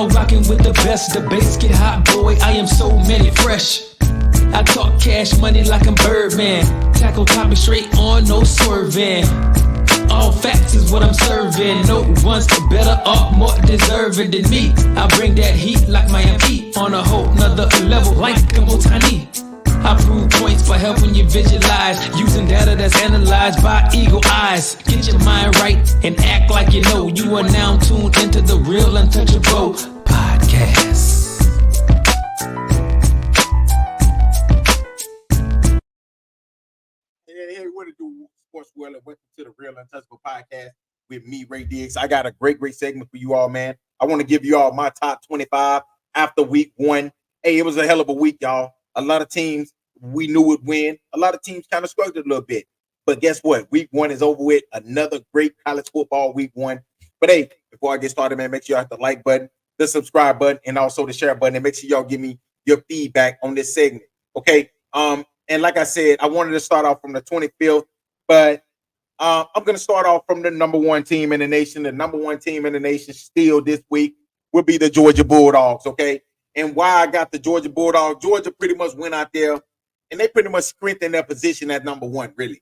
I'm rocking with the best. The bass get hot, boy. I am so many fresh. I talk cash money like I'm Birdman. Tackle topic straight on, no swerving. All facts is what I'm serving. No one's better or more deserving than me. I bring that heat like Miami on a whole nother level like a Otani. I prove points by helping you visualize, using data that's analyzed by eagle eyes. Get your mind right and act like you know. You are now tuned into the Real Untouchable podcast. Hey, what to do, Sports World? Welcome to the Real Untouchable podcast with me, Ray Diggs. I got a great segment for you all, man. I want to give you all my top 25 after week one. Hey, it was a hell of a week, y'all. A lot of teams we knew would win. A lot of teams kind of struggled a little bit. But guess what? Week one is over with. Another great college football week one. But hey, before I get started, man, make sure you hit the like button, the subscribe button, and also the share button. And make sure y'all give me your feedback on this segment. Okay. And like I said, I wanted to start off from the 25th, but I'm going to start off from the number one team in the nation. The number one team in the nation still this week will be the Georgia Bulldogs, okay? And why I got the Georgia Bulldogs, Georgia pretty much went out there, and they pretty much strengthened their position at number one, really.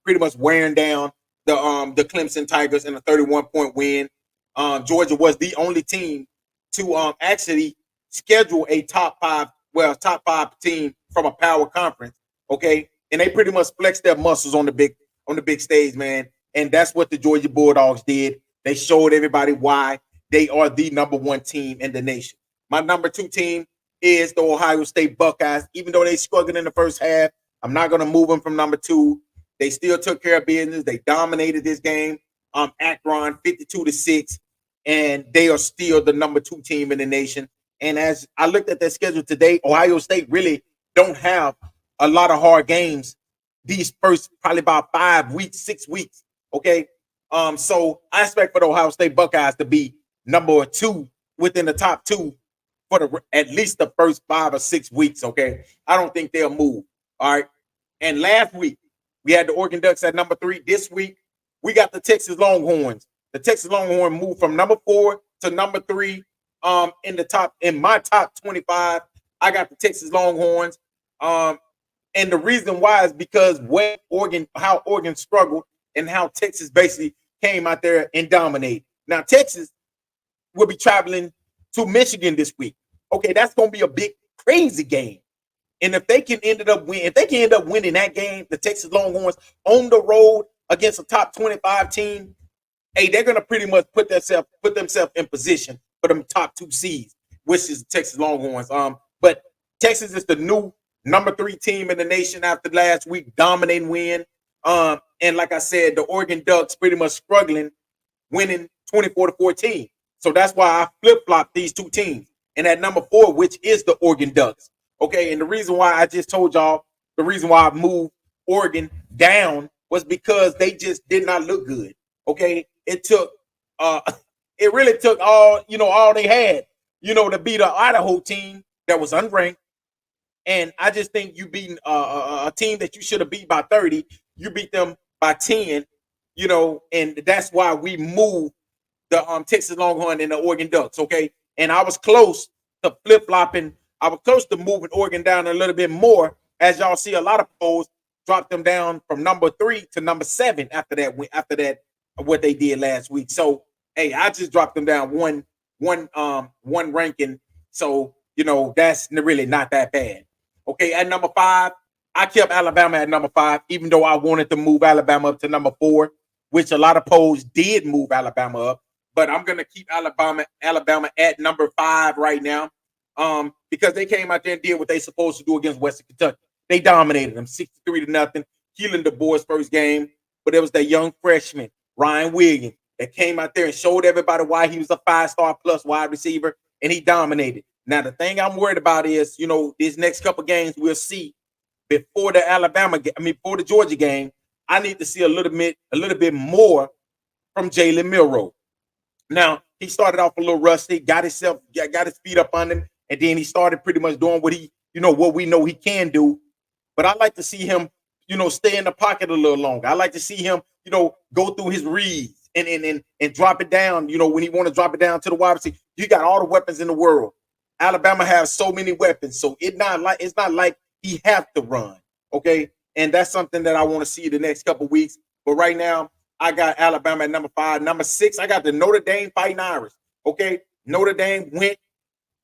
Pretty much wearing down the Clemson Tigers in a 31-point win. Georgia was the only team to actually schedule a top five team from a power conference, okay? And they pretty much flexed their muscles on the big stage, man. And that's what the Georgia Bulldogs did. They showed everybody why they are the number one team in the nation. My number two team is the Ohio State Buckeyes. Even though they struggled in the first half, I'm not going to move them from number two. They still took care of business. They dominated this game. Akron 52-6, and they are still the number two team in the nation. And as I looked at their schedule today, Ohio State really don't have a lot of hard games these first probably about 5 weeks, 6 weeks. Okay. So I expect for the Ohio State Buckeyes to be number two within the top two for at least the first 5 or 6 weeks. Okay. I don't think they'll move. All right. And last week we had the Oregon Ducks at number 3. This week we got the Texas Longhorns. The Texas Longhorn moved from number 4 to number 3. In my top 25, I got the Texas Longhorns. And the reason why is because how Oregon struggled and how Texas basically came out there and dominated. Now, Texas will be traveling to Michigan this week. Okay, that's going to be a big, crazy game. And if they can end up winning that game, the Texas Longhorns on the road against a top 25 team, hey, they're going to pretty much put themselves in position for them top 2 seeds, which is the Texas Longhorns. But Texas is the new number 3 team in the nation after last week dominating win. And like I said, the Oregon Ducks pretty much struggling, winning 24-14. So that's why I flip-flopped these two teams. And at number 4, which is the Oregon Ducks. Okay, and the reason why I just told y'all, the reason why I moved Oregon down was because they just did not look good. Okay, it really took all they had, to beat an Idaho team that was unranked. And I just think you beating a team that you should have beat by 30, you beat them by 10, and that's why we moved the Texas Longhorn and the Oregon Ducks, okay? And I was close to flip-flopping. I was close to moving Oregon down a little bit more. As y'all see, a lot of polls dropped them down from number 3 to number 7 after that, what they did last week. So, hey, I just dropped them down one ranking. So, that's really not that bad. Okay, at number 5, I kept Alabama at number 5, even though I wanted to move Alabama up to number 4, which a lot of polls did move Alabama up. But I'm going to keep Alabama at number 5 right now because they came out there and did what they supposed to do against Western Kentucky. They dominated them 63-0, killing the boys' first game. But it was that young freshman, Ryan Williams, that came out there and showed everybody why he was a 5-star plus wide receiver, and he dominated. Now, the thing I'm worried about is, these next couple games we'll see before the Georgia game. I need to see a little bit more from Jalen Milroe. Now, he started off a little rusty, got his feet up on him, and then he started pretty much doing what we know he can do. But I like to see him, stay in the pocket a little longer. I like to see him, go through his reads and drop it down. You know, when he want to drop it down to the wide receiver, you got all the weapons in the world. Alabama has so many weapons, so it's not like he have to run. Okay, and that's something that I want to see the next couple weeks. But right now, I got Alabama at number 5. Number 6, I got the Notre Dame Fighting Irish. Okay, Notre Dame went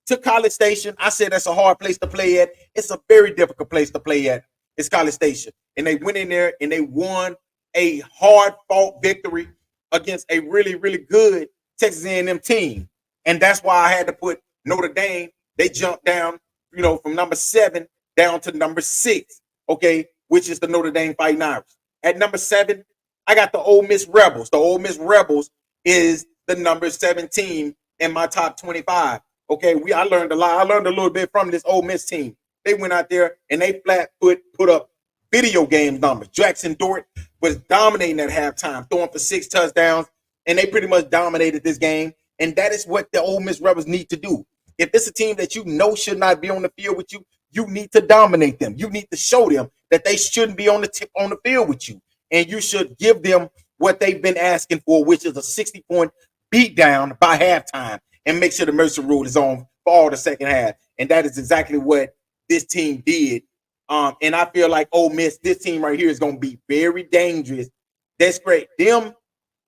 to College Station. I said that's a hard place to play at. It's a very difficult place to play at. It's College Station, and they went in there and they won a hard-fought victory against a really, really good Texas A&M team, and that's why I had to put Notre Dame. They jumped down, you know, from number 7 down to number 6. Okay, which is the Notre Dame Fighting Irish. At number 7, I got the Ole Miss Rebels. The Ole Miss Rebels is the number 17 in my top 25. Okay, I learned a lot. I learned a little bit from this Ole Miss team. They went out there and they put up video game numbers. Jackson Dort was dominating at halftime, throwing for 6 touchdowns, and they pretty much dominated this game. And that is what the Ole Miss Rebels need to do. If it's a team that you know should not be on the field with you, you need to dominate them. You need to show them that they shouldn't be on the field with you. And you should give them what they've been asking for, which is a 60-point beatdown by halftime, and make sure the Mercer rule is on for all the second half. And that is exactly what this team did. And I feel like Ole Miss, this team right here is going to be very dangerous. That's great. Them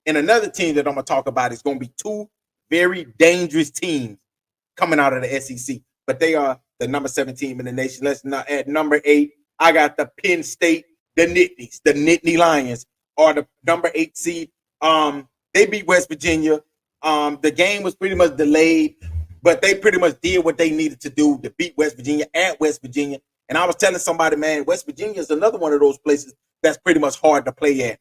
and another team that I'm going to talk about is going to be 2 very dangerous teams coming out of the SEC. But they are the number 7 team in the nation. Let's not at number 8. I got the Penn State, the Nittany Lions are the number 8 seed. They beat West Virginia. The game was pretty much delayed, but they pretty much did what they needed to do to beat West Virginia at West Virginia. And I was telling somebody, man, West Virginia is another one of those places that's pretty much hard to play at.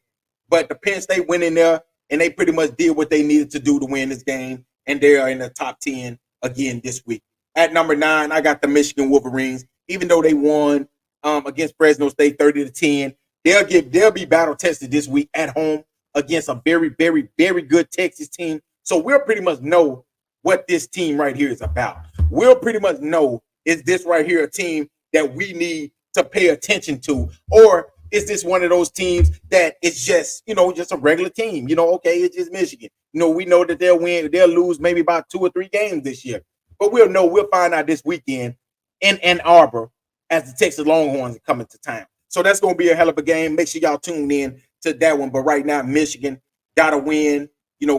But the Penn State went in there and they pretty much did what they needed to do to win this game. And they are in the top 10 again this week. At number 9, I got the Michigan Wolverines. Even though they won against Fresno State 30-10, they'll be battle tested this week at home against a very, very, very good Texas team. So we'll pretty much know what this team right here is about. We'll pretty much know, is this right here a team that we need to pay attention to? Or is this one of those teams that it's just, just a regular team? Okay, it's just Michigan. We know that they'll win, they'll lose maybe about 2 or 3 games this year. But we'll find out this weekend in Ann Arbor as the Texas Longhorns are coming to town. So that's going to be a hell of a game. Make sure y'all tune in to that one. But right now, Michigan got a win,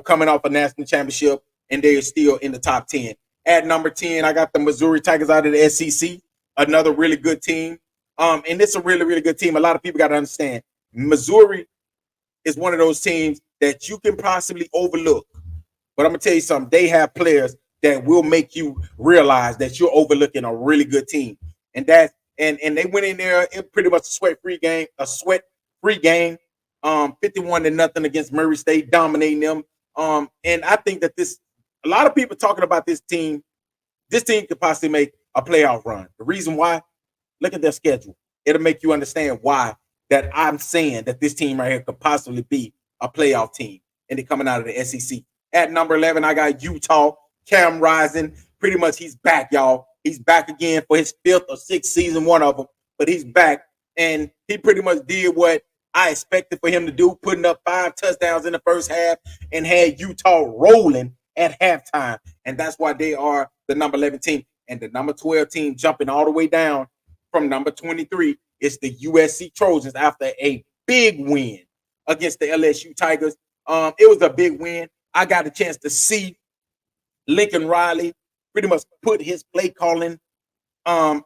coming off a national championship, and they're still in the top 10. At number 10, I got the Missouri Tigers out of the SEC, another really good team. And it's a really, really good team. A lot of people got to understand, Missouri is one of those teams that you can possibly overlook. But I'm going to tell you something. They have players that will make you realize that you're overlooking a really good team. And they went in there, it pretty much a sweat-free game, 51-0 against Murray State, dominating them. And I think that a lot of people talking about this team could possibly make a playoff run. The reason why, look at their schedule. It'll make you understand why that I'm saying that this team right here could possibly be a playoff team, and they're coming out of the SEC. At number 11, I got Utah, Cam Rising. Pretty much he's back, y'all. He's back again for his 5th or 6th season, one of them, but he's back. And he pretty much did what I expected for him to do, putting up 5 touchdowns in the first half and had Utah rolling at halftime. And that's why they are the number 11 team. And the number 12 team jumping all the way down from number 23 is the USC Trojans after a big win against the LSU Tigers. It was a big win. I got a chance to see Lincoln Riley pretty much put his play calling on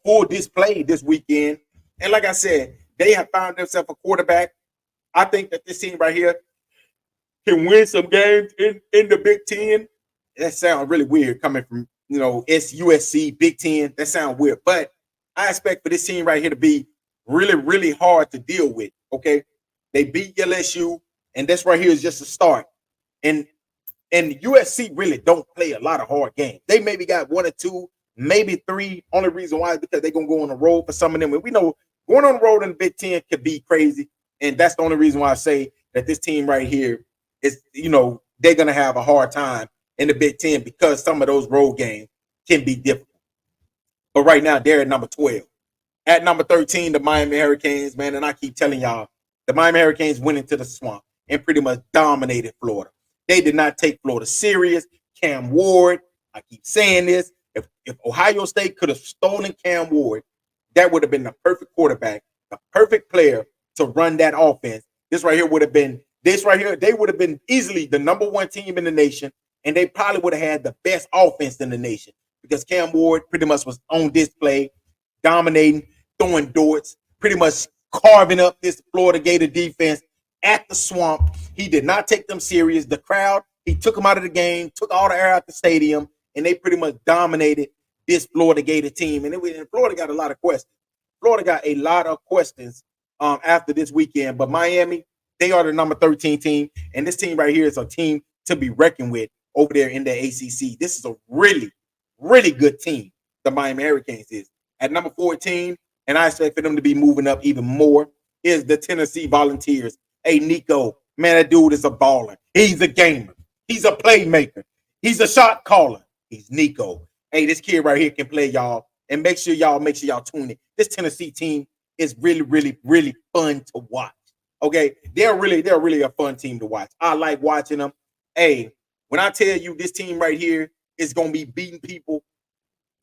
full display this weekend. And like I said, they have found themselves a quarterback. I think that this team right here can win some games in the Big Ten. That sounds really weird coming from, USC, Big Ten. That sounds weird. But I expect for this team right here to be really, really hard to deal with, okay? They beat LSU, and this right here is just a start. And USC really don't play a lot of hard games. They maybe got 1 or 2, maybe 3. Only reason why is because they're going to go on the road for some of them. And we know going on the road in the Big Ten could be crazy. And that's the only reason why I say that this team right here is, they're going to have a hard time in the Big Ten because some of those road games can be difficult. But right now, they're at number 12. At number 13, the Miami Hurricanes, man. And I keep telling y'all, the Miami Hurricanes went into the swamp. and pretty much dominated Florida. They did not take Florida serious. Cam Ward, I keep saying this. If Ohio State could have stolen Cam Ward, that would have been the perfect quarterback, the perfect player to run that offense. This right here would have been they would have been easily the number one team in the nation, and they probably would have had the best offense in the nation because Cam Ward pretty much was on display, dominating, throwing darts, pretty much carving up this Florida Gator defense at the Swamp. He did not take them serious. The crowd, he took them out of the game, took all the air out the stadium, and they pretty much dominated this Florida Gator team. And Florida got a lot of questions. Florida got a lot of questions after this weekend. But Miami, they are the number 13 team. And this team right here is a team to be reckoned with over there in the ACC. This is a really, really good team, the Miami Hurricanes is. At number 14, and I expect for them to be moving up even more, is the Tennessee Volunteers. Hey, Nico, man, that dude is a baller. He's a gamer. He's a playmaker. He's a shot caller. He's Nico. Hey, this kid right here can play, y'all. And make sure y'all tune in. This Tennessee team is really, really, really fun to watch. Okay, they're really a fun team to watch. I like watching them. Hey, when I tell you this team right here is gonna be beating people,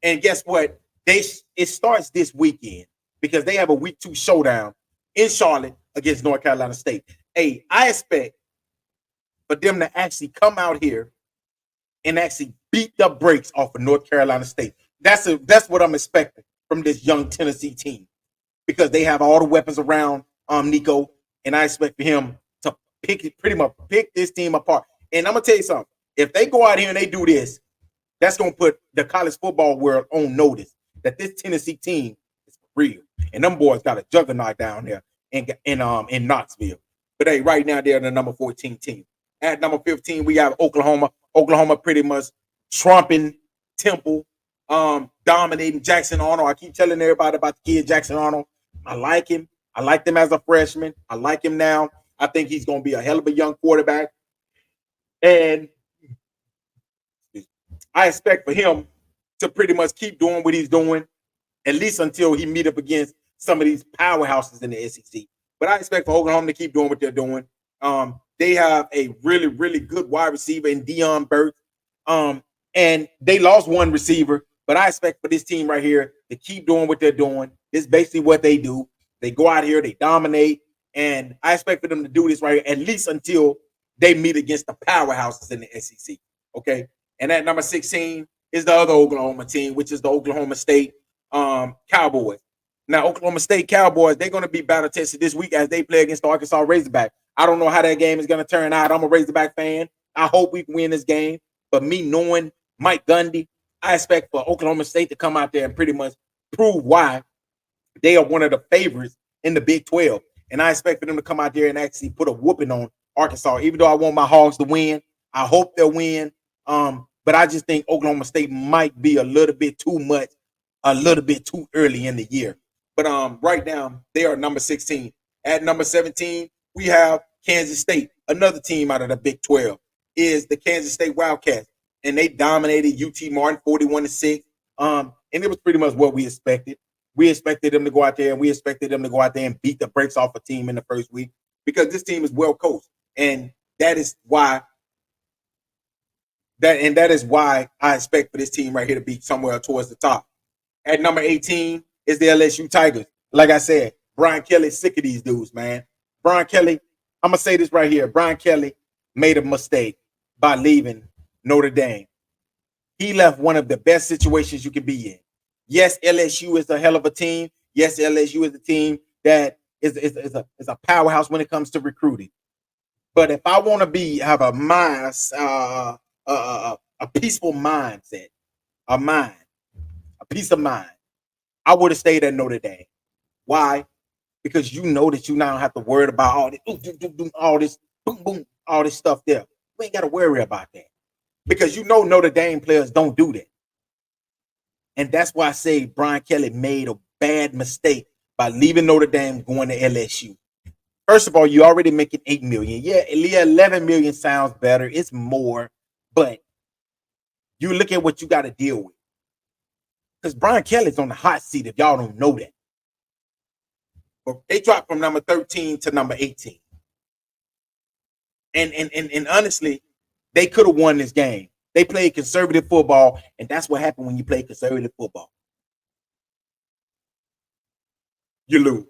and guess what? It starts this weekend because they have a week 2 showdown in Charlotte against North Carolina State. Hey, I expect for them to actually come out here and actually beat the brakes off of North Carolina State. That's what I'm expecting from this young Tennessee team because they have all the weapons around Nico, and I expect for him to pretty much pick this team apart. And I'm gonna tell you something: if they go out here and they do this, that's gonna put the college football world on notice that this Tennessee team is real, and them boys got a juggernaut down there in Knoxville. But hey, right now they're the number 14 team. At number 15, we have Oklahoma. Oklahoma pretty much trumping Temple, dominating Jackson Arnold. I keep telling everybody about the kid Jackson Arnold. I like him. I liked him as a freshman. I like him now. I think he's going to be a hell of a young quarterback. And I expect for him to pretty much keep doing what he's doing, at least until he meet up against some of these powerhouses in the SEC. But I expect for Oklahoma to keep doing what they're doing. They have a really, really good wide receiver in Dion Burks. And they lost one receiver, but I expect for this team right here to keep doing what they're doing. This is basically what they do. They go out here, they dominate, and I expect for them to do this right here, at least until they meet against the powerhouses in the SEC. Okay. And at number 16 is the other Oklahoma team, which is the Oklahoma State Cowboys. Now, Oklahoma State Cowboys, they're going to be battle tested this week as they play against the Arkansas Razorback. I don't know how that game is going to turn out. I'm a Razorback fan. I hope we win this game. But me knowing Mike Gundy, I expect for Oklahoma State to come out there and pretty much prove why they are one of the favorites in the Big 12. And I expect for them to come out there and actually put a whooping on Arkansas. Even though I want my Hogs to win, I hope they'll win. But I just think Oklahoma State might be a little bit too much, a little bit too early in the year. But right now, they are number 16. At number 17, we have Kansas State, another team out of the Big 12, is the Kansas State Wildcats. And they dominated UT Martin 41-6. And it was pretty much what we expected. We expected them to go out there, and we expected them to go out there and beat the brakes off a team in the first week because this team is well coached. And that is why I expect for this team right here to be somewhere towards the top. At number 18 is the LSU Tigers. Like I said, Brian Kelly's sick of these dudes, man. Brian Kelly, I'm going to say this right here. Brian Kelly made a mistake by leaving Notre Dame. He left one of the best situations you can be in. Yes, LSU is a hell of a team. Yes, LSU is a team that is a powerhouse when it comes to recruiting. But if I want to have a mind, a peaceful mindset, a peace of mind, I would have stayed at Notre Dame. Why? Because you know that you now have to worry about all this stuff there. We ain't got to worry about that. Because you know Notre Dame players don't do that. And that's why I say Brian Kelly made a bad mistake by leaving Notre Dame going to LSU. First of all, you're already making $8 million. Yeah, 11 million sounds better. It's more, but you look at what you got to deal with. Because Brian Kelly's on the hot seat if y'all don't know that. But they dropped from number 13 to number 18. And honestly, they could have won this game. They played conservative football, and that's what happened when you play conservative football. You lose.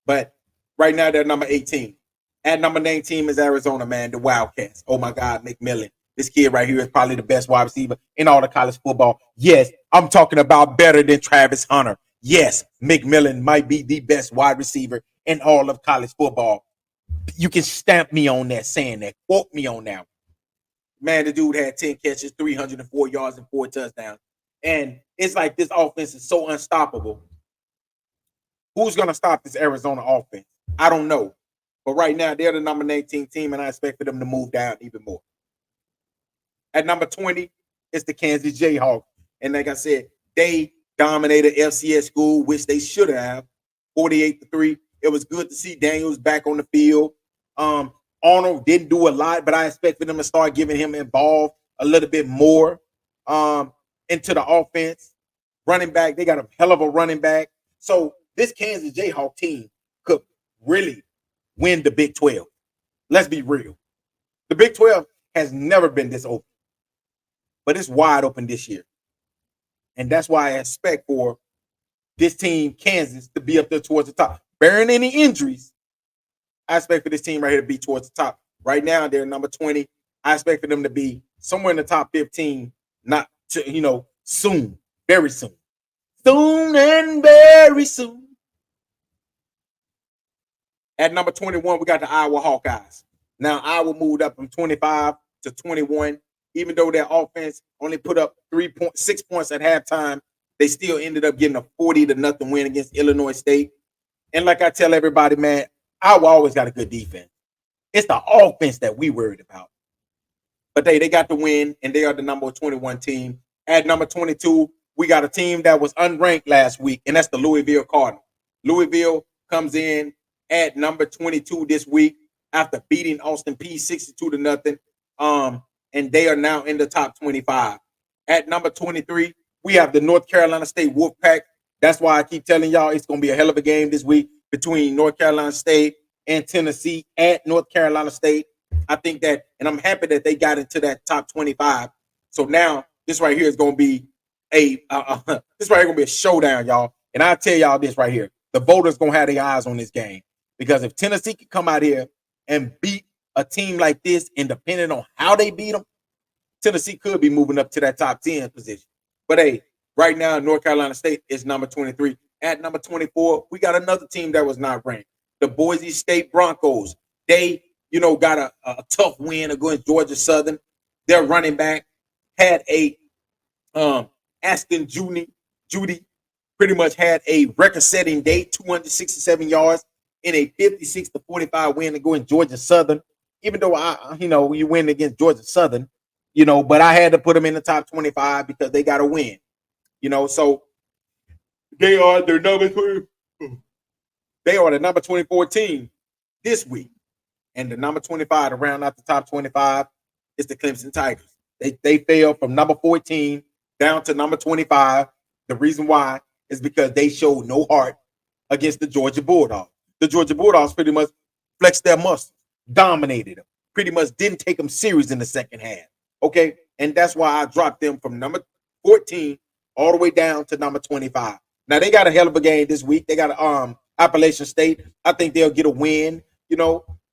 But right now they're number 18. At number 19 is Arizona, man, the Wildcats. Oh my God, McMillan. This kid right here is probably the best wide receiver in all the college football. Yes, I'm talking about better than Travis Hunter. Yes, McMillan might be the best wide receiver in all of college football. You can stamp me on that, saying that. Quote me on that. Man, the dude had 10 catches, 304 yards, and 4 touchdowns. And it's like this offense is so unstoppable. Who's going to stop this Arizona offense? I don't know. But right now, they're the number 19 team, and I expect for them to move down even more. At number 20, it's the Kansas Jayhawks. And like I said, they dominated FCS school, which they should have, 48-3. It was good to see Daniels back on the field. Arnold didn't do a lot, but I expect for them to start giving him involved a little bit more into the offense. Running back, they got a hell of a running back. So this Kansas Jayhawk team could really win the Big 12. Let's be real. The Big 12 has never been this open, but it's wide open this year. And that's why I expect for this team, Kansas, to be up there towards the top. Bearing any injuries, I expect for this team right here to be towards the top. Right now, they're number 20. I expect for them to be somewhere in the top 15, not to, soon, very soon. Soon and very soon. At number 21, we got the Iowa Hawkeyes. Now, Iowa moved up from 25 to 21. Even though their offense only put up 6 points at halftime, they still ended up getting a 40-0 win against Illinois State. And like I tell everybody, man, Iowa always got a good defense. It's the offense that we worried about. But they got the win, and they are the number 21 team. At number 22, we got a team that was unranked last week, and that's the Louisville Cardinals. Louisville comes in at number 22 this week after beating Austin Peay 62-0. And they are now in the top 25. At number 23, we have the North Carolina State Wolfpack. That's why I keep telling y'all it's going to be a hell of a game this week between North Carolina State and Tennessee at North Carolina State. I think that, and I'm happy that they got into that top 25. So now this right here is going to be a showdown, y'all. And I'll tell y'all this right here. The voters going to have their eyes on this game. Because if Tennessee can come out here and beat a team like this, and depending on how they beat them, Tennessee could be moving up to that top 10 position. But hey, right now, North Carolina State is number 23. At number 24, we got another team that was not ranked. The Boise State Broncos. They, got a tough win against Georgia Southern. Their running back had a Aston Judy pretty much had a record-setting day, 267 yards in a 56-45 win to go in Georgia Southern. Even though you win against Georgia Southern, but I had to put them in the top 25 because they got to win. So they are the number 20. They are the number 24 team this week. And the number 25 to round out the top 25 is the Clemson Tigers. They fell from number 14 down to number 25. The reason why is because they showed no heart against the Georgia Bulldogs. The Georgia Bulldogs pretty much flexed their muscles, dominated them, pretty much didn't take them serious in the second half. Okay, and that's why I dropped them from number 14 all the way down to number 25. Now they got a hell of a game this week. They got Appalachian State. I think they'll get a win,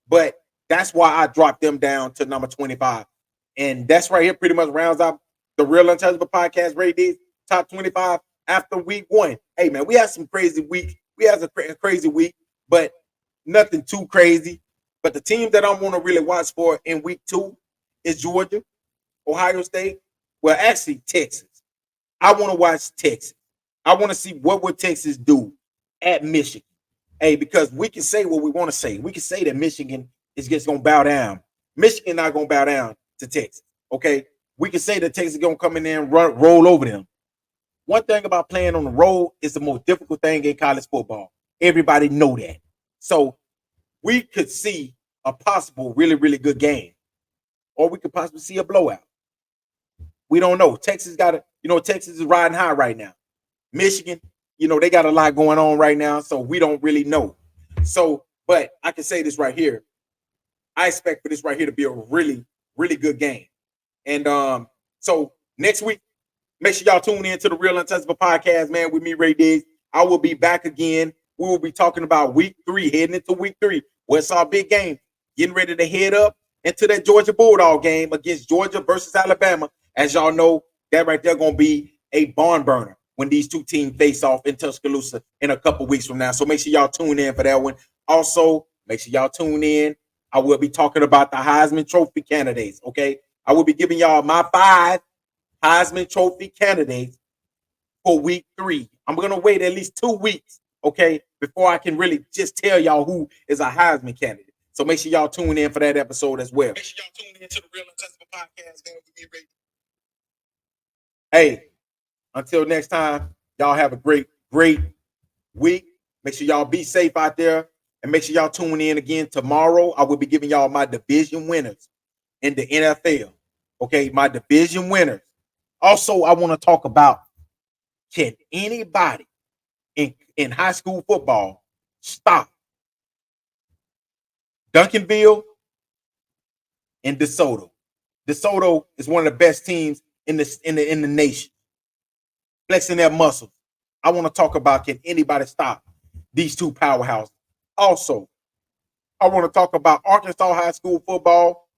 but that's why I dropped them down to number 25. And that's right here pretty much rounds out the Real Untouchable Podcast rated top 25 after week 1. Hey man, we had some crazy week. We had a crazy week, but nothing too crazy. But the team that I want to really watch for in week 2 is Georgia, Ohio State. Well, actually, Texas. I want to watch Texas. I want to see what will Texas do at Michigan. Hey, because we can say what we want to say. We can say that Michigan is just going to bow down. Michigan not going to bow down to Texas. Okay? We can say that Texas is going to come in there and roll over them. One thing about playing on the road is the most difficult thing in college football. Everybody know that. So we could see a possible really, really good game. Or we could possibly see a blowout. We don't know. Texas got it. Texas is riding high right now. Michigan, they got a lot going on right now, so we don't really know. So, but I can say this right here. I expect for this right here to be a really, really good game. And so next week, make sure y'all tune in to the Real Untouchable podcast, man, with me, Ray Diggs. I will be back again. We will be talking about week 3, heading into week 3. What's our big game? Getting ready to head up into that Georgia Bulldog game against Georgia versus Alabama. As y'all know, that right there going to be a barn burner when these two teams face off in Tuscaloosa in a couple weeks from now. So make sure y'all tune in for that one. Also, make sure y'all tune in. I will be talking about the Heisman Trophy candidates, okay? I will be giving y'all my 5 Heisman Trophy candidates for week 3. I'm going to wait at least 2 weeks, okay, before I can really just tell y'all who is a Heisman candidate. So make sure y'all tune in for that episode as well. Make sure y'all tune in to the Real Untouchable podcast, man. Hey, until next time, y'all have a great week. Make sure y'all be safe out there. And make sure y'all tune in again tomorrow. I will be giving y'all my division winners in the NFL. Okay, my division winners. Also, I want to talk about, can anybody in high school football stop Duncanville and DeSoto? DeSoto is one of the best teams in the nation, flexing their muscles. I want to talk about, can anybody stop these two powerhouses? Also, I want to talk about Arkansas high school football.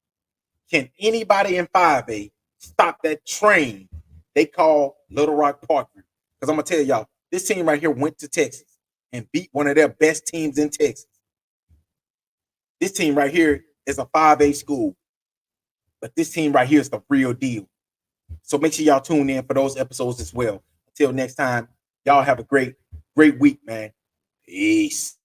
Can anybody in 5A stop that train they call Little Rock Park? Because I'm going to tell y'all, this team right here went to Texas and beat one of their best teams in Texas. This team right here is a 5A school, but this team right here is the real deal. So make sure y'all tune in for those episodes as well. Until next time, y'all have a great week, man. Peace.